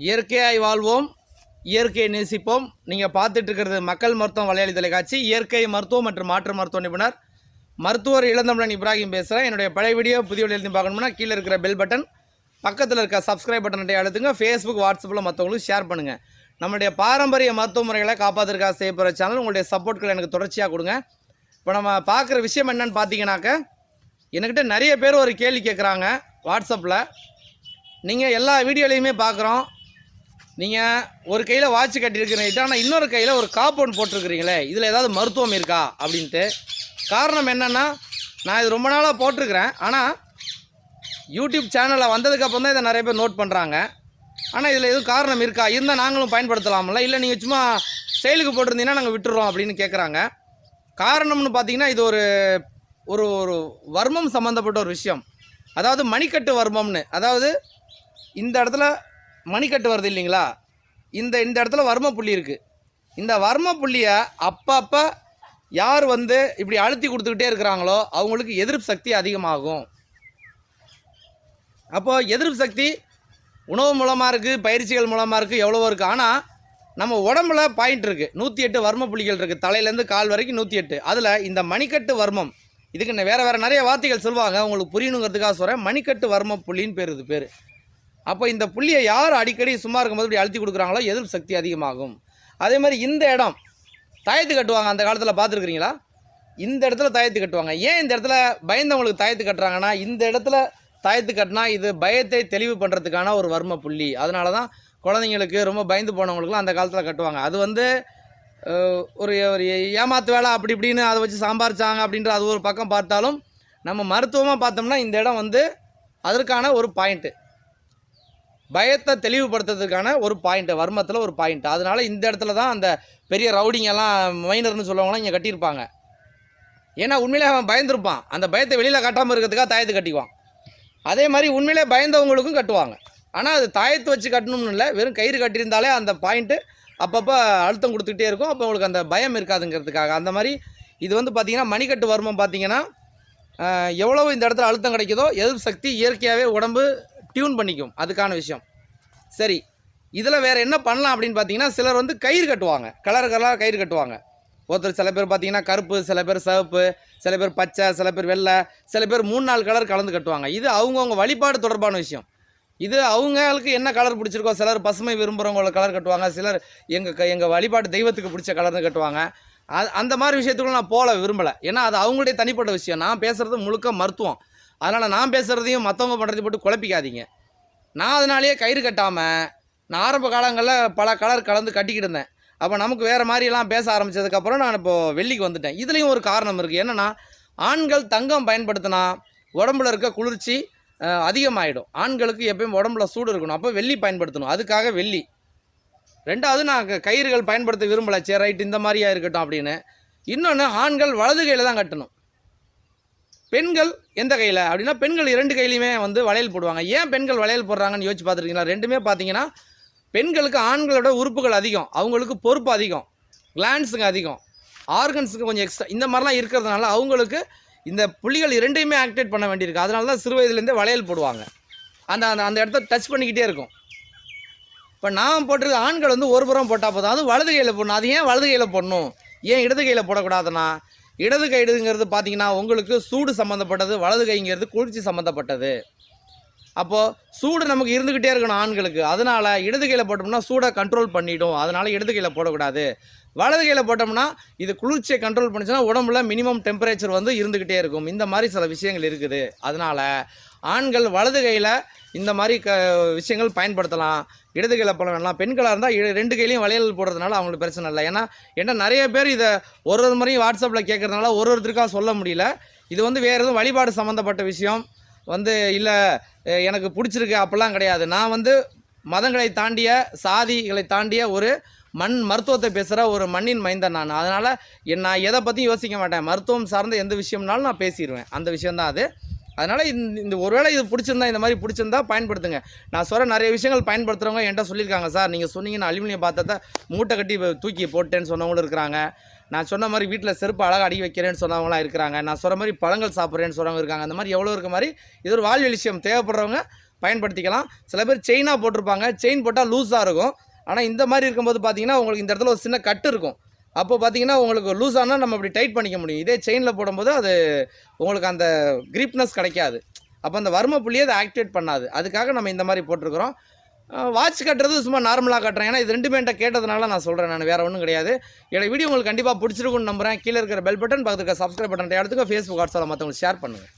இயற்கையாய் வாழ்வோம், இயற்கையை நேசிப்போம். நீங்கள் பார்த்துட்டு இருக்கிறது மக்கள் மருத்துவம் வலையாளி தொலைக்காட்சி. இயற்கை மருத்துவம் மற்றும் மாற்று மருத்துவ நிபுணர் மருத்துவர் இளந்தமிழன் இப்ராஹிம் பேசுகிறேன். என்னுடைய பழைய வீடியோ புதிய வீடியோ எழுதி பார்க்கணும்னா கீழே இருக்கிற பெல் பட்டன், பக்கத்தில் இருக்க சப்ஸ்கிரைப் பட்டனை அழுத்துங்க. ஃபேஸ்புக், வாட்ஸ்அப்பில் மற்றவங்களுக்கு ஷேர் பண்ணுங்கள். நம்மளுடைய பாரம்பரிய மருத்துவ முறைகளை காப்பாற்றுறதுக்காக செய்யப்படுற சேனல். உங்களுடைய சப்போர்ட்களை எனக்கு தொடர்ச்சியாக கொடுங்க. இப்போ நம்ம பார்க்குற விஷயம் என்னென்னு பார்த்தீங்கன்னாக்க, என்கிட்ட நிறைய பேர் ஒரு கேள்வி கேட்குறாங்க வாட்ஸ்அப்பில். நீங்கள் எல்லா வீடியோலையுமே பார்க்குறோம், நீங்கள் ஒரு கையில் வாட்ச் கட்டியிருக்கிறீங்க, ஆனால் இன்னொரு கையில் ஒரு காம்பவுண்ட் போட்டிருக்கிறீங்களே, இதில் ஏதாவது மருத்துவம் இருக்கா அப்படின்ட்டு. காரணம் என்னென்னா, நான் இது ரொம்ப நாளாக போட்டிருக்கிறேன், ஆனால் யூடியூப் சேனலில் வந்ததுக்கப்புறம் தான் இதை நிறைய பேர் நோட் பண்ணுறாங்க. ஆனால் இதில் எதுவும் காரணம் இருக்கா, இருந்தால் நாங்களும் பயன்படுத்தலாம்ல, இல்லை நீங்கள் சும்மா ஸ்டைலுக்கு போட்டிருந்தீங்கன்னா நாங்கள் விட்டுறோம் அப்படின்னு கேட்குறாங்க. காரணம்னு பார்த்தீங்கன்னா, இது ஒரு ஒரு ஒரு வர்மம் சம்மந்தப்பட்ட ஒரு விஷயம். அதாவது மணிக்கட்டு வர்மம்னு, அதாவது இந்த இடத்துல மணிக்கட்டு வருது இல்லைங்களா, இந்த இடத்துல வர்ம புள்ளி இருக்குது. இந்த வர்ம புள்ளியை அப்பப்போ யார் இப்படி அழுத்தி கொடுத்துக்கிட்டே இருக்கிறாங்களோ அவங்களுக்கு எதிர்ப்பு சக்தி அதிகமாகும். அப்போது எதிர்ப்பு சக்தி உணவு மூலமாக இருக்குது, பயிற்சிகள் மூலமாக இருக்குது, எவ்வளவோ இருக்குது. ஆனால் நம்ம உடம்புல பாயிண்ட் இருக்குது, 108 வர்ம புள்ளிகள் இருக்குது, தலையிலேருந்து கால் வரைக்கும் 108. அதில் இந்த மணிக்கட்டு வர்மம், இதுக்கு வேறு நிறைய வார்த்தைகள் சொல்லுவாங்க, உங்களுக்கு புரியணுங்கிறதுக்காக சொல்கிறேன். மணிக்கட்டு வர்ம புள்ளின்னு பேர், இது பேர். அப்போ இந்த புள்ளியை யார் அடிக்கடி சும்மா இருக்கும்போது இப்படி அழுத்தி கொடுக்குறாங்களோ எதிர்ப்பு சக்தி அதிகமாகும். அதே மாதிரி இந்த இடம் தாயத்து கட்டுவாங்க, அந்த காலத்தில் பார்த்துருக்குறீங்களா? இந்த இடத்துல தாயத்து கட்டுவாங்க. ஏன் இந்த இடத்துல பயந்தவங்களுக்கு தாயத்து கட்டுறாங்கன்னா, இந்த இடத்துல தாயத்து கட்டினா இது பயத்தை தெளிவு பண்ணுறதுக்கான ஒரு வர்ம புள்ளி. அதனால தான் குழந்தைங்களுக்கு, ரொம்ப பயந்து போனவங்களுக்குலாம் அந்த காலத்தில் கட்டுவாங்க. அது ஒரு ஒரு ஏமாத்து வேலை அப்படி இப்படின்னு அதை வச்சு சம்பாரிச்சாங்க அப்படின்ற அது ஒரு பக்கம் பார்த்தாலும், நம்ம மருத்துவமாக பார்த்தோம்னா இந்த இடம் அதற்கான ஒரு பாயிண்ட்டு, பயத்தை தெளிவுபடுத்துறதுக்கான ஒரு பாயிண்ட்டு, வர்மத்தில் ஒரு பாயிண்ட்டு. அதனால் இந்த இடத்துல தான் அந்த பெரிய ரவுடிங்கெல்லாம், மைனர்னு சொல்லுவாங்களாம், இங்கே கட்டியிருப்பாங்க. ஏன்னா உண்மையிலே அவன் பயந்துருப்பான், அந்த பயத்தை வெளியில் கட்டாமல் இருக்கிறதுக்காக தாயத்து கட்டிக்குவான். அதே மாதிரி உண்மையிலே பயந்தவங்களுக்கும் கட்டுவாங்க. ஆனால் அது தாயத்து வச்சு கட்டணும்னு இல்லை, வெறும் கயிறு கட்டியிருந்தாலே அந்த பாயிண்ட்டு அப்பப்போ அழுத்தம் கொடுத்துக்கிட்டே இருக்கும். அப்போ உங்களுக்கு அந்த பயம் இருக்காதுங்கிறதுக்காக. அந்த மாதிரி இது பார்த்திங்கன்னா மணிக்கட்டு வர்மம் பார்த்திங்கன்னா, எவ்வளவு இந்த இடத்துல அழுத்தம் கிடைக்குதோ எதிர்ப்பு சக்தி இயற்கையாகவே உடம்பு டியூன் பண்ணிக்கும், அதுக்கான விஷயம். சரி, இதில் வேறு என்ன பண்ணலாம் அப்படின்னு பார்த்தீங்கன்னா, சிலர் கயிறு கட்டுவாங்க, கலர் கயிறு கட்டுவாங்க. ஒருத்தர் சில பேர் பார்த்தீங்கன்னா கருப்பு, சில பேர் சிவப்பு, சில பேர் பச்சை, சில பேர் வெள்ளை, சில பேர் 3-4 கலர் கலந்து கட்டுவாங்க. இது அவங்கவுங்க வழிபாடு தொடர்பான விஷயம். இது அவங்களுக்கு என்ன கலர் பிடிச்சிருக்கோ, சிலர் பசுமை விரும்புகிறவங்கள கலர் கட்டுவாங்க, சிலர் எங்கள் வழிபாடு தெய்வத்துக்கு பிடிச்ச கலர்னு கட்டுவாங்க. அந்த மாதிரி விஷயத்துக்குள்ள நான் போக விரும்பலை. ஏன்னா அது அவங்களுடைய தனிப்பட்ட விஷயம். நான் பேசுகிறது முழுக்க மருத்துவம். அதனால் நான் பேசுகிறதையும் மற்றவங்க பண்ணுறதையும் போட்டு குழப்பிக்காதீங்க. நான் அதனாலேயே கயிறு கட்டாமல் நான் ஆரம்ப காலங்களில் பல கலர் கலந்து கட்டிக்கிட்டு இருந்தேன். அப்போ நமக்கு வேறு மாதிரியெல்லாம் பேச ஆரம்பித்ததுக்கப்புறம் நான் இப்போது வெள்ளிக்கு வந்துட்டேன். இதுலேயும் ஒரு காரணம் இருக்குது. என்னென்னா, ஆண்கள் தங்கம் பயன்படுத்தினா உடம்புல இருக்க குளிர்ச்சி அதிகமாகிடும். ஆண்களுக்கு எப்பயும் உடம்புல சூடு இருக்கணும், அப்போ வெள்ளி பயன்படுத்தணும். அதுக்காக வெள்ளி. ரெண்டாவது, நான் கயிறுகள் பயன்படுத்த விரும்பலை. சரி, ரைட், இந்த மாதிரியாக இருக்கட்டும் அப்படின்னு. இன்னொன்று, ஆண்கள் வலது கையில் தான் கட்டணும், பெண்கள் எந்த கையில் அப்படின்னா, பெண்கள் 2 கையிலையுமே வளையல் போடுவாங்க. ஏன் பெண்கள் வளையல் போடுறாங்கன்னு யோசிச்சு பார்த்துருக்கீங்களா? ரெண்டுமே பார்த்தீங்கன்னா, பெண்களுக்கு ஆண்களோட உறுப்புகள் அதிகம், அவங்களுக்கு பொறுப்பு அதிகம், கிளான்ஸுங்க அதிகம், ஆர்கன்ஸுக்கு கொஞ்சம் எக்ஸ்ட்ரா, இந்த மாதிரிலாம் இருக்கிறதுனால அவங்களுக்கு இந்த புள்ளிகள் 2யுமே ஆக்டிவேட் பண்ண வேண்டியிருக்கு. அதனால தான் சிறு வயதுலேருந்தே வளையல் போடுவாங்க. அந்த அந்த இடத்த டச் பண்ணிக்கிட்டே இருக்கும். இப்போ நான் போட்டிருக்க ஆண்கள் ஒரு புறம் போட்டால் போதும், அதுவும் வலது கையில் போடணும். அது ஏன் வலது கையில் போடணும், ஏன் இடது கையில் போடக்கூடாதுன்னா, இடது கைடுங்கிறது பார்த்தீங்கன்னா உங்களுக்கு சூடு சம்மந்தப்பட்டது, வலது கைங்கிறது குளிர்ச்சி சம்மந்தப்பட்டது. அப்போது சூடு நமக்கு இருந்துக்கிட்டே இருக்கணும் ஆண்களுக்கு. அதனால் இடது கையில் போட்டோம்னா சூடை கண்ட்ரோல் பண்ணிவிடும். அதனால் இடது கையில் போடக்கூடாது. வலது கையில் போட்டோம்னா இது குளிர்ச்சியை கண்ட்ரோல் பண்ணிச்சுன்னா உடம்புல மினிமம் டெம்பரேச்சர் இருந்துக்கிட்டே இருக்கும். இந்த மாதிரி சில விஷயங்கள் இருக்குது. அதனால் ஆண்கள் வலது கையில் இந்த மாதிரி விஷயங்கள் பயன்படுத்தலாம், இடது கையில் போட வேணாம். பெண்களாக இருந்தால் 2 கையிலையும் வளையல் போடுறதுனால அவங்களுக்கு பிரச்சனை இல்லை. ஏன்னா நிறைய பேர் இதை ஒரு முறையும் வாட்ஸ்அப்பில் கேட்குறதுனால ஒருத்தருக்காக சொல்ல முடியல. இது வேறு எதுவும் வழிபாடு சம்மந்தப்பட்ட விஷயம் இல்லை, எனக்கு பிடிச்சிருக்கு அப்படிலாம் கிடையாது. நான் மதங்களை தாண்டிய, சாதிகளை தாண்டிய ஒரு மருத்துவத்தை பேசுகிற ஒரு மண்ணின் மைந்தன் நான். அதனால் நான் எதை பற்றியும் யோசிக்க மாட்டேன். மருத்துவம் சார்ந்த எந்த விஷயம்னாலும் நான் பேசிடுவேன். அந்த விஷயந்தான் அது. அதனால் இந்த ஒருவேளை இது பிடிச்சிருந்தா, இந்த மாதிரி பிடிச்சிருந்தா பயன்படுத்துங்க. நான் சொல்கிற நிறைய விஷயங்கள் பயன்படுத்துகிறவங்க என்கிட்ட சொல்லியிருக்காங்க. சார், நீங்கள் சொன்னீங்கன்னா அலுமினியம் பாத்திரத்தை மூட்டை கட்டி தூக்கி போட்டேன்னு சொன்னவங்களும் இருக்கிறாங்க. நான் சொன்ன மாதிரி வீட்டில் செருப்பு அழகாக அடி வைக்கிறேன்னு சொன்னவங்களாம் இருக்கிறாங்க. நான் சொல்கிற மாதிரி பழங்கள் சாப்பிட்றேன்னு சொல்கிறவங்க இருக்காங்க. அந்த மாதிரி எவ்வளோ இருக்க மாதிரி இது ஒரு வாழ்வியல் விஷயம். தேவைப்படுறவங்க பயன்படுத்திக்கலாம். சில பேர் செயினாக போட்டிருப்பாங்க, செயின் போட்டால் லூஸாக இருக்கும். ஆனால் இந்த மாதிரி இருக்கும்போது பார்த்தீங்கன்னா உங்களுக்கு இந்த இடத்துல ஒரு சின்ன கட்டு இருக்கும். அப்போ பார்த்தீங்கன்னா உங்களுக்கு லூஸ் ஆனால் நம்ம இப்படி டைட் பண்ணிக்க முடியும். இதே செயினில் போடும்போது அது உங்களுக்கு அந்த கிரிப்னஸ் கிடைக்காது. அப்போ அந்த வர்ம புள்ளியை அதை ஆக்டிவேட் பண்ணாது. அதுக்காக நம்ம இந்த மாதிரி போட்டிருக்கிறோம். வாட்ச் கட்டுறது சும்மா நார்மலாக கட்டுறேன். ஏன்னா இது 2 என்கிட்ட கேட்டதுனால நான் சொல்கிறேன். நான் வேறு ஒன்றும் கிடையாது. என்னோட வீடியோ உங்களுக்கு கண்டிப்பாக பிடிச்சிருக்குன்னு நம்புகிறேன். கீழே இருக்கிற பெல் பட்டன், பக்கத்தில் இருக்க சப்ஸ்கிரைப் பட்டன் எடுத்துக்க. ஃபேஸ்புக், வாட்ஸ்அப்பில் மற்றவங்களுக்கு ஷேர் பண்ணுங்கள்.